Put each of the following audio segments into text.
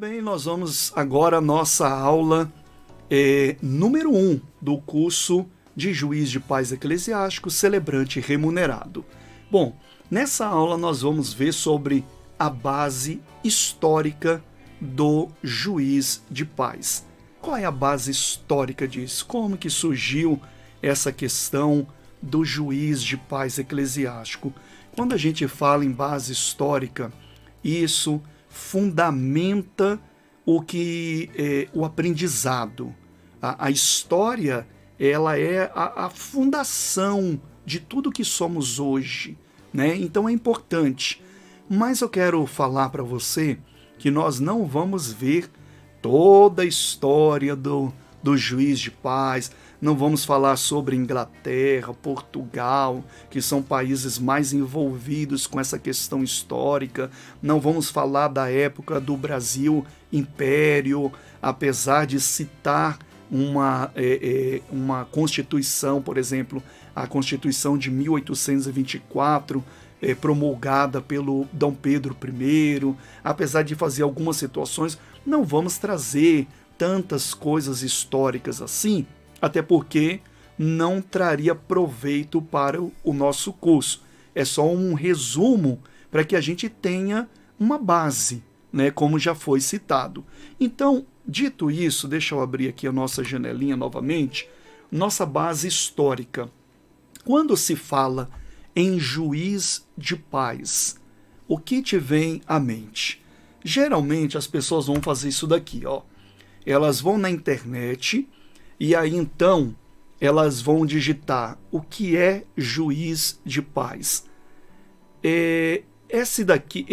bem, nós vamos agora à nossa aula número 1 do curso de Juiz de Paz Eclesiástico, Celebrante Remunerado. Bom, nessa aula nós vamos ver sobre a base histórica do Juiz de Paz. Qual é a base histórica disso? Como que surgiu essa questão do Juiz de Paz Eclesiástico? Quando a gente fala em base histórica, isso fundamenta o aprendizado. A história, ela é a fundação de tudo que somos hoje, né? Então é importante. Mas eu quero falar para você que nós não vamos ver toda a história do Juiz de Paz, não vamos falar sobre Inglaterra, Portugal, que são países mais envolvidos com essa questão histórica, não vamos falar da época do Brasil Império, apesar de citar uma Constituição, por exemplo, a Constituição de 1824, promulgada pelo Dom Pedro I, apesar de fazer algumas situações, não vamos trazer tantas coisas históricas assim, até porque não traria proveito para o nosso curso. É só um resumo para que a gente tenha uma base, né, como já foi citado. Então, dito isso, deixa eu abrir aqui a nossa janelinha novamente, nossa base histórica. Quando se fala em Juiz de Paz, o que te vem à mente? Geralmente as pessoas vão fazer isso daqui, ó. Elas vão na internet e aí então elas vão digitar o que é Juiz de Paz. Esse daqui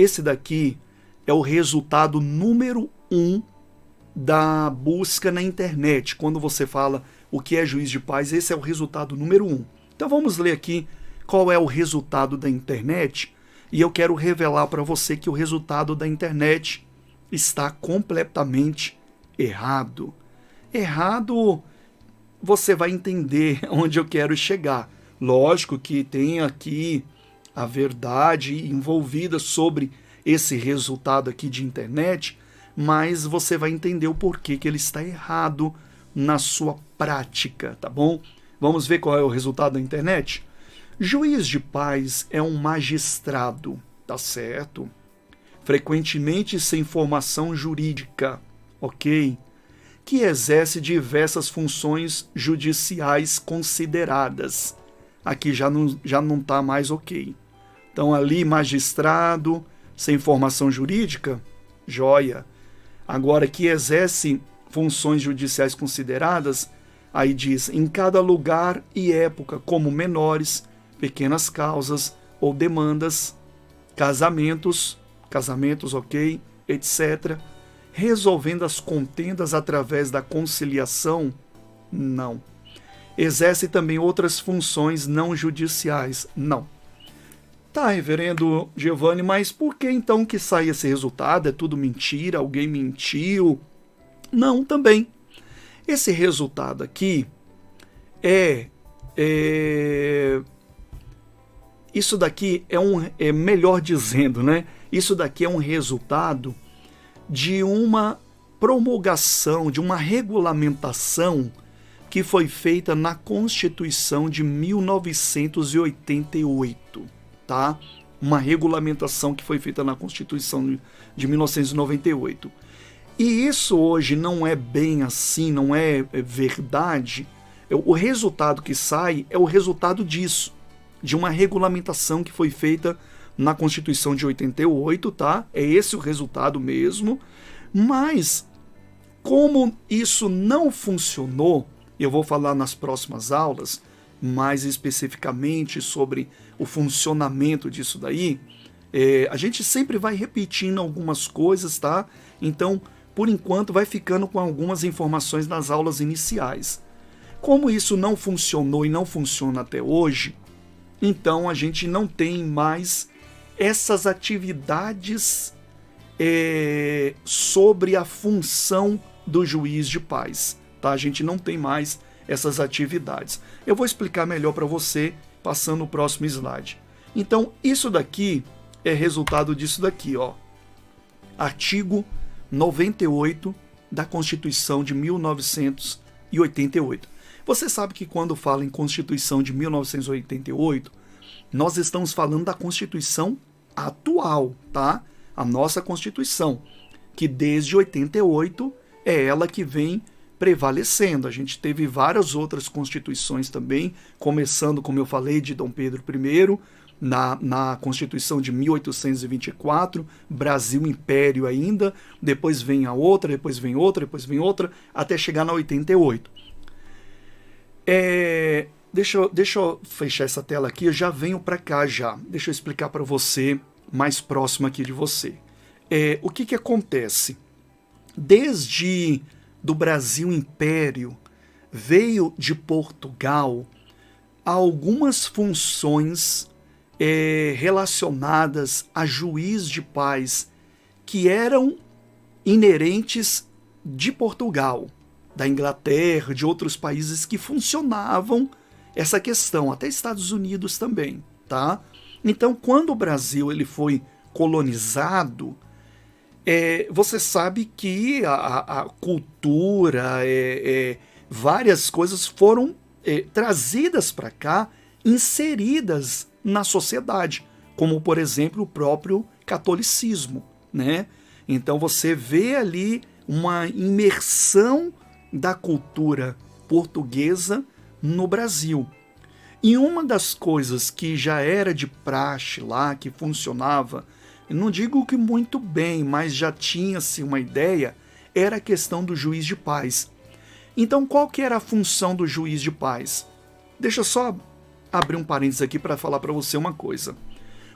é o resultado número 1 da busca na internet. Quando você fala o que é Juiz de Paz, esse é o resultado número 1. Então vamos ler aqui qual é o resultado da internet, e eu quero revelar para você que o resultado da internet está completamente errado. Errado, você vai entender onde eu quero chegar. Lógico que tem aqui a verdade envolvida sobre esse resultado aqui de internet, mas você vai entender o porquê que ele está errado na sua prática, tá bom? Vamos ver qual é o resultado da internet? Juiz de Paz é um magistrado, tá certo? Frequentemente sem formação jurídica, ok? Que exerce diversas funções judiciais consideradas. Aqui já não tá mais ok. Então ali magistrado sem formação jurídica, joia. Agora que exerce funções judiciais consideradas, aí diz em cada lugar e época, como menores, pequenas causas ou demandas, casamentos, ok, etc., resolvendo as contendas através da conciliação? Não. Exerce também outras funções não judiciais? Não. Tá, reverendo Giovanni, mas por que então que sai esse resultado? É tudo mentira? Alguém mentiu? Não, também. Esse resultado aqui isso daqui melhor dizendo, né? Isso daqui é um resultado de uma promulgação, de uma regulamentação que foi feita na Constituição de 1988, tá? Uma regulamentação que foi feita na Constituição de 1998. E isso hoje não é bem assim, não é verdade. O resultado que sai é o resultado disso, de uma regulamentação que foi feita na Constituição de 88, tá? É esse o resultado mesmo. Mas, como isso não funcionou, eu vou falar nas próximas aulas, mais especificamente sobre o funcionamento disso daí, a gente sempre vai repetindo algumas coisas, tá? Então, por enquanto, vai ficando com algumas informações nas aulas iniciais. Como isso não funcionou e não funciona até hoje, então a gente não tem mais essas atividades sobre a função do Juiz de Paz, tá? A gente não tem mais essas atividades. Eu vou explicar melhor para você passando o próximo slide. Então, isso daqui é resultado disso daqui, ó. Artigo 98 da Constituição de 1988. Você sabe que quando fala em Constituição de 1988, nós estamos falando da Constituição atual, tá? A nossa Constituição, que desde 88 é ela que vem prevalecendo. A gente teve várias outras constituições também, começando, como eu falei, de Dom Pedro I, na Constituição de 1824, Brasil Império ainda, depois vem a outra, depois vem outra, depois vem outra, até chegar na 88. Deixa eu fechar essa tela aqui, eu já venho para cá já. Deixa eu explicar para você, mais próximo aqui de você. O que acontece? Desde do Brasil Império, veio de Portugal algumas funções relacionadas a juiz de paz que eram inerentes de Portugal, da Inglaterra, de outros países que funcionavam essa questão, até Estados Unidos também, tá? Então, quando o Brasil ele foi colonizado, você sabe que a cultura, várias coisas foram trazidas para cá, inseridas na sociedade, como, por exemplo, o próprio catolicismo, né? Então você vê ali uma imersão da cultura portuguesa no Brasil. E uma das coisas que já era de praxe lá, que funcionava, não digo que muito bem, mas já tinha-se uma ideia, era a questão do juiz de paz. Então, qual que era a função do juiz de paz? Deixa eu só abrir um parênteses aqui para falar para você uma coisa.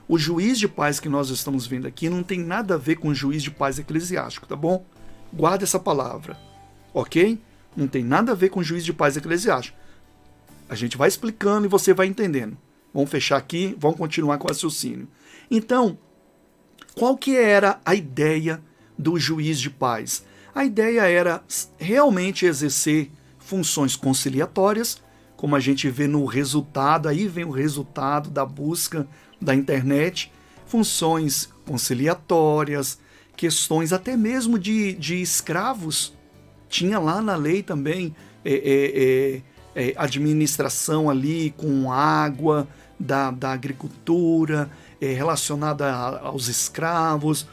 O juiz de paz que nós estamos vendo aqui não tem nada a ver com o juiz de paz eclesiástico, tá bom? Guarda essa palavra, ok? Não tem nada a ver com o juiz de paz eclesiástico. A gente vai explicando e você vai entendendo. Vamos fechar aqui, vamos continuar com o raciocínio. Então, qual que era a ideia do juiz de paz? A ideia era realmente exercer funções conciliatórias, como a gente vê no resultado, aí vem o resultado da busca da internet, funções conciliatórias, questões até mesmo de escravos. Tinha lá na lei também administração ali com água, da agricultura, relacionada aos escravos,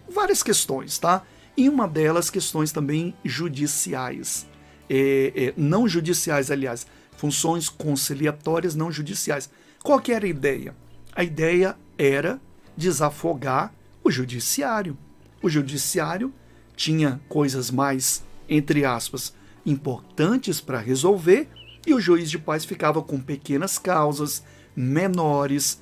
várias questões, tá? E uma delas, questões também judiciais, não judiciais, aliás, funções conciliatórias não judiciais. Qual que era a ideia? A ideia era desafogar o judiciário. O judiciário tinha coisas mais, entre aspas, importantes para resolver, e o juiz de paz ficava com pequenas causas, menores,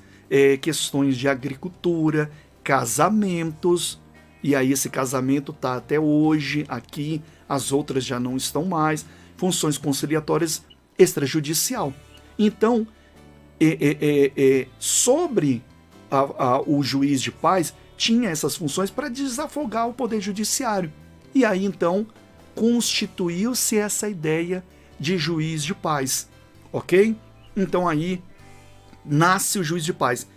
questões de agricultura, casamentos, e aí esse casamento está até hoje aqui, as outras já não estão mais, funções conciliatórias extrajudicial. Então, sobre o juiz de paz, tinha essas funções para desafogar o poder judiciário. E aí, então, constituiu-se essa ideia de juiz de paz, ok? Então aí nasce o juiz de paz.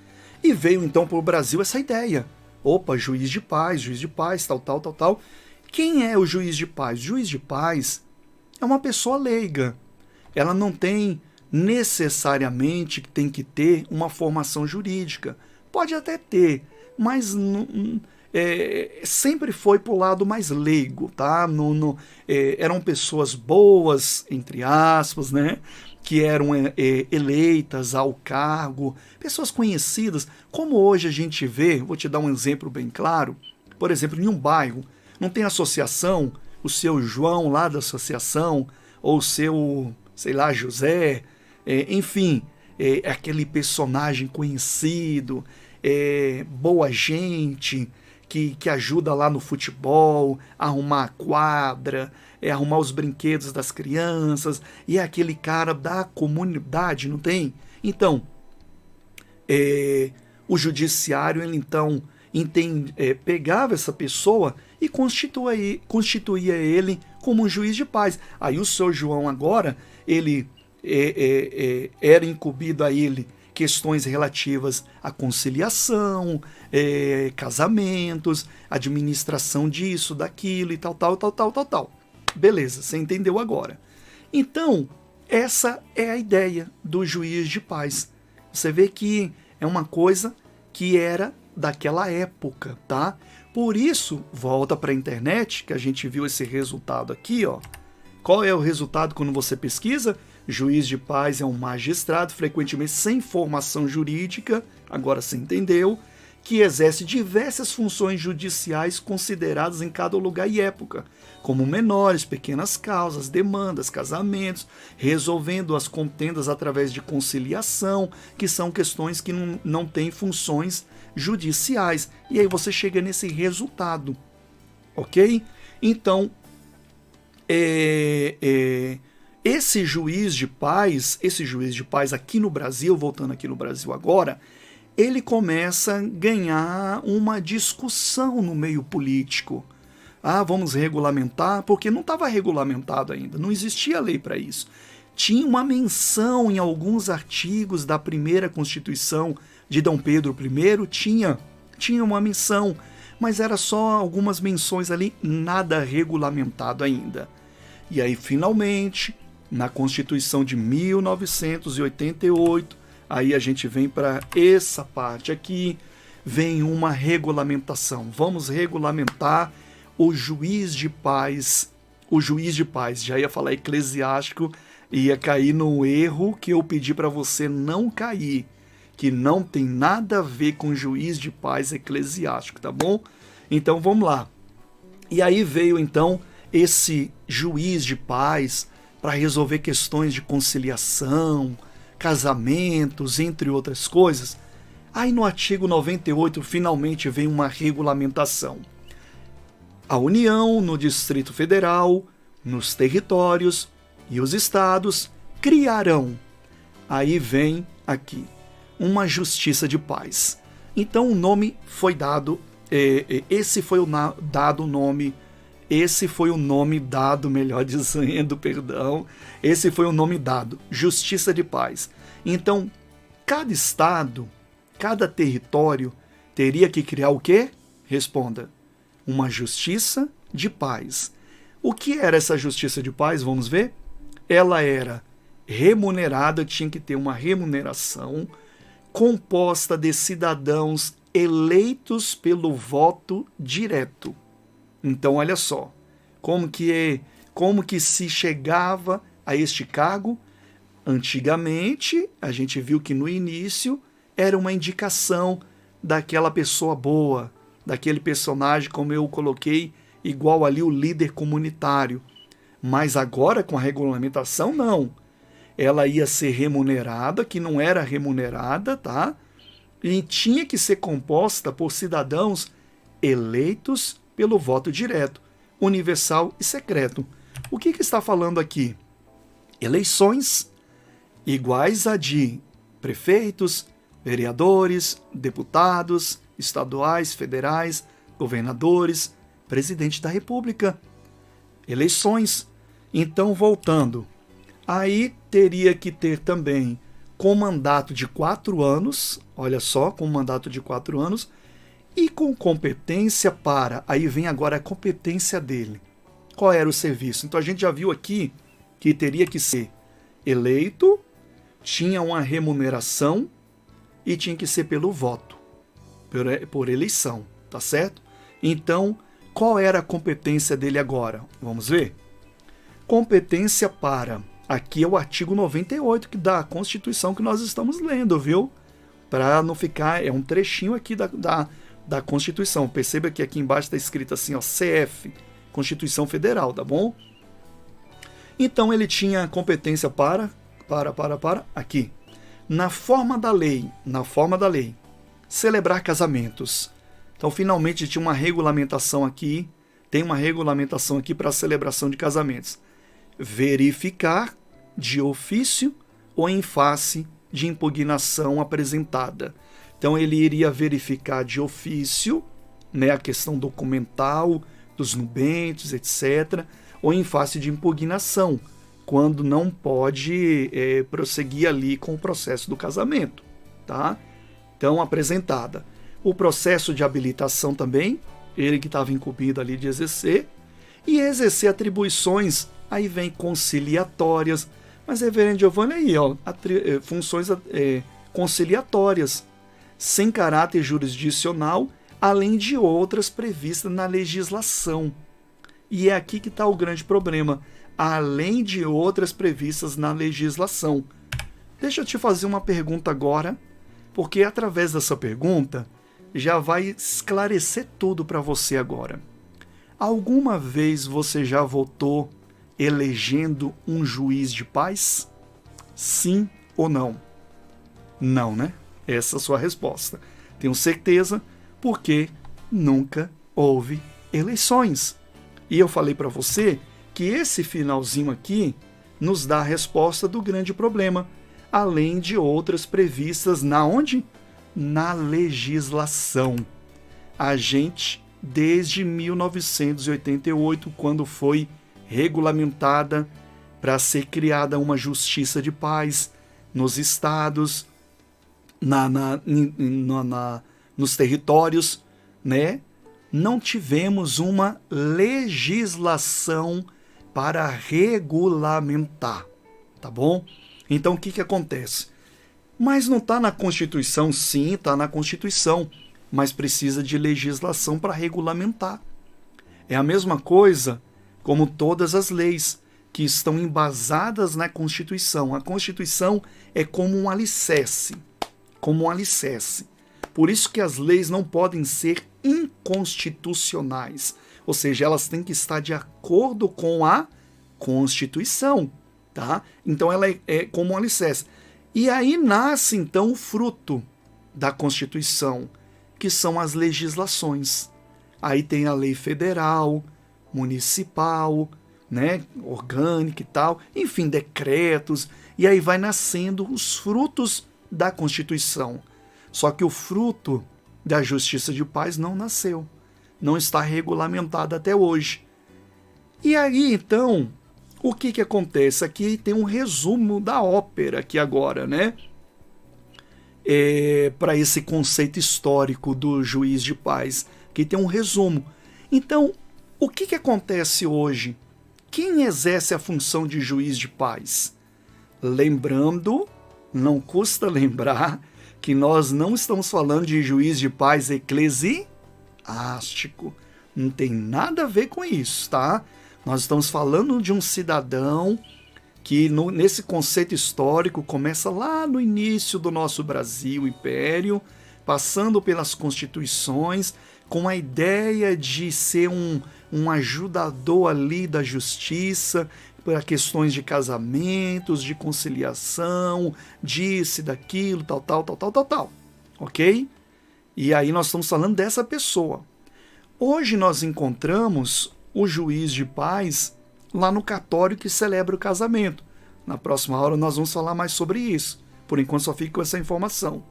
E veio então para o Brasil essa ideia. Opa, juiz de paz, tal. Quem é o juiz de paz? O juiz de paz é uma pessoa leiga. Ela não tem necessariamente que tem que ter uma formação jurídica. Pode até ter, mas sempre foi para o lado mais leigo, tá? Eram pessoas boas, entre aspas, né? Que eram eleitas ao cargo, pessoas conhecidas, como hoje a gente vê. Vou te dar um exemplo bem claro. Por exemplo, em um bairro, não tem associação, o seu João lá da associação, ou o seu, sei lá, José, enfim, aquele personagem conhecido, boa gente, que ajuda lá no futebol, arrumar a quadra, arrumar os brinquedos das crianças, e é aquele cara da comunidade, não tem? Então, o judiciário, ele então pegava essa pessoa e constituía ele como um juiz de paz. Aí o seu João agora, ele era incumbido a ele questões relativas à conciliação, casamentos, administração disso, daquilo e tal. Beleza, você entendeu agora. Então, essa é a ideia do juiz de paz. Você vê que é uma coisa que era daquela época, tá? Por isso, volta para a internet, que a gente viu esse resultado aqui, ó. Qual é o resultado quando você pesquisa? Juiz de paz é um magistrado, frequentemente sem formação jurídica, agora você entendeu, que exerce diversas funções judiciais consideradas em cada lugar e época, como menores, pequenas causas, demandas, casamentos, resolvendo as contendas através de conciliação, que são questões que não têm funções judiciais. E aí você chega nesse resultado, ok? Então, esse juiz de paz aqui no Brasil, voltando aqui no Brasil agora, ele começa a ganhar uma discussão no meio político. Vamos regulamentar, porque não estava regulamentado ainda, não existia lei para isso. Tinha uma menção em alguns artigos da primeira Constituição de Dom Pedro I, tinha uma menção, mas era só algumas menções ali, nada regulamentado ainda. E aí, finalmente, na Constituição de 1988, aí a gente vem para essa parte aqui, vem uma regulamentação. Vamos regulamentar o juiz de paz. O juiz de paz, já ia falar eclesiástico, ia cair no erro que eu pedi para você não cair, que não tem nada a ver com juiz de paz eclesiástico, tá bom? Então vamos lá. E aí veio então esse juiz de paz para resolver questões de conciliação, casamentos, entre outras coisas. Aí no artigo 98 finalmente vem uma regulamentação. A União, no Distrito Federal, nos territórios e os estados criarão. Aí vem aqui, uma justiça de paz. Então o nome foi dado, esse foi o nome dado, melhor dizendo, perdão. Esse foi o nome dado, Justiça de Paz. Então, cada estado, cada território teria que criar o quê? Responda. Uma justiça de paz. O que era essa justiça de paz? Vamos ver? Ela era remunerada, tinha que ter uma remuneração composta de cidadãos eleitos pelo voto direto. Então, olha só, como que se chegava a este cargo? Antigamente, a gente viu que no início era uma indicação daquela pessoa boa, daquele personagem, como eu coloquei, igual ali o líder comunitário. Mas agora, com a regulamentação, não. Ela ia ser remunerada, que não era remunerada, tá? E tinha que ser composta por cidadãos eleitos pelo voto direto, universal e secreto. O que está falando aqui? Eleições iguais a de prefeitos, vereadores, deputados, estaduais, federais, governadores, presidente da República. Eleições. Então, voltando, aí teria que ter também com mandato de 4 anos, olha só, com mandato de 4 anos, e com competência para, aí vem agora a competência dele. Qual era o serviço? Então a gente já viu aqui que teria que ser eleito, tinha uma remuneração e tinha que ser pelo voto, por eleição, tá certo? Então, qual era a competência dele agora? Vamos ver? Competência para, aqui é o artigo 98 da Constituição que nós estamos lendo, viu? Para não ficar, é um trechinho aqui da Constituição. Perceba que aqui embaixo está escrito assim, ó, CF, Constituição Federal, tá bom? Então ele tinha competência para, aqui, na forma da lei, celebrar casamentos. Então finalmente tinha uma regulamentação aqui, tem uma regulamentação aqui para a celebração de casamentos. Verificar de ofício ou em face de impugnação apresentada. Então ele iria verificar de ofício, né, a questão documental dos nubentes, etc., ou em face de impugnação, quando não pode prosseguir ali com o processo do casamento. tá? Então, apresentada. O processo de habilitação também, ele que estava incumbido ali de exercer, e exercer atribuições, aí vem conciliatórias, mas reverendo Giovanni aí, ó, funções conciliatórias, sem caráter jurisdicional, além de outras previstas na legislação. E é aqui que está o grande problema, além de outras previstas na legislação. Deixa eu te fazer uma pergunta agora, porque através dessa pergunta já vai esclarecer tudo para você agora. Alguma vez você já votou elegendo um juiz de paz? Sim ou não? Não, né? Essa é a sua resposta. Tenho certeza, porque nunca houve eleições. E eu falei para você que esse finalzinho aqui nos dá a resposta do grande problema, além de outras previstas na onde? Na legislação. A gente, desde 1988, quando foi regulamentada para ser criada uma justiça de paz nos estados, nos territórios, né? Não tivemos uma legislação para regulamentar, tá bom? Então, o que acontece? Mas não está na Constituição? Sim, está na Constituição, mas precisa de legislação para regulamentar. É a mesma coisa como todas as leis que estão embasadas na Constituição. A Constituição é como um alicerce, Por isso que as leis não podem ser inconstitucionais, ou seja, elas têm que estar de acordo com a Constituição, tá? Então ela é como um alicerce. E aí nasce então o fruto da Constituição, que são as legislações. Aí tem a lei federal, municipal, né, orgânica e tal, enfim, decretos, e aí vai nascendo os frutos da Constituição. Só que o fruto da justiça de paz não nasceu, não está regulamentado até hoje. E aí, então, o que acontece? Aqui tem um resumo da ópera aqui agora, né? Para esse conceito histórico do juiz de paz. Aqui tem um resumo. Então, o que acontece hoje? Quem exerce a função de juiz de paz? Lembrando, não custa lembrar, que nós não estamos falando de juiz de paz eclesiástico. Não tem nada a ver com isso, tá? Nós estamos falando de um cidadão que, nesse conceito histórico, começa lá no início do nosso Brasil, Império, passando pelas constituições, com a ideia de ser um ajudador ali da justiça, para questões de casamentos, de conciliação, disso, daquilo, tal, ok? E aí nós estamos falando dessa pessoa. Hoje nós encontramos o juiz de paz lá no cartório que celebra o casamento. Na próxima hora nós vamos falar mais sobre isso. Por enquanto só fico com essa informação.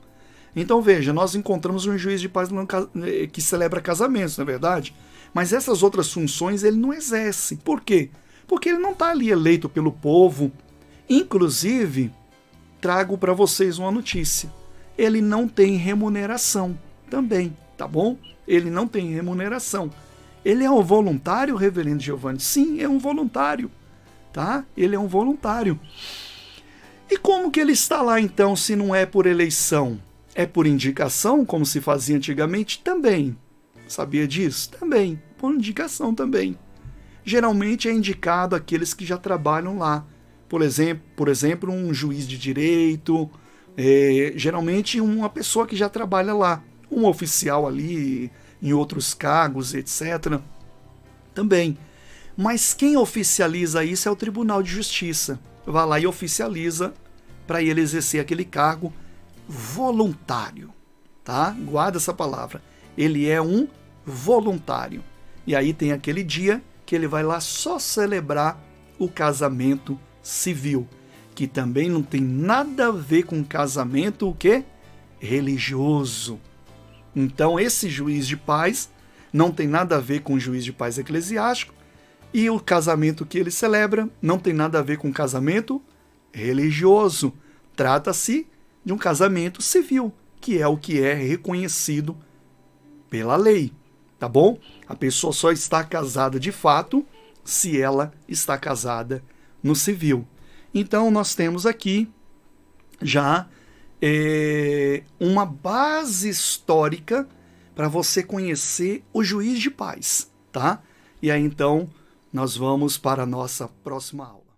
Então veja, nós encontramos um juiz de paz que celebra casamentos, não é verdade? Mas essas outras funções ele não exerce. Por quê? Porque ele não está ali eleito pelo povo. Inclusive, trago para vocês uma notícia. Ele não tem remuneração também, tá bom? Ele não tem remuneração. Ele é um voluntário, reverendo Giovanni? Sim, é um voluntário, tá? Ele é um voluntário. E como que ele está lá, então, se não é por eleição? É por indicação, como se fazia antigamente? Também. Sabia disso? Também. Por indicação também. Geralmente é indicado aqueles que já trabalham lá. Por exemplo, um juiz de direito, geralmente uma pessoa que já trabalha lá, um oficial ali, em outros cargos, etc. Também. Mas quem oficializa isso é o Tribunal de Justiça. Vai lá e oficializa para ele exercer aquele cargo voluntário. Tá? Guarda essa palavra. Ele é um voluntário. E aí tem aquele dia que ele vai lá só celebrar o casamento civil, que também não tem nada a ver com casamento o quê? Religioso. Então esse juiz de paz não tem nada a ver com o juiz de paz eclesiástico, e o casamento que ele celebra não tem nada a ver com casamento religioso. Trata-se de um casamento civil. que é reconhecido pela lei, tá bom? A pessoa só está casada de fato se ela está casada no civil. Então, nós temos aqui já uma base histórica para você conhecer o juiz de paz, tá? E aí, então, nós vamos para a nossa próxima aula.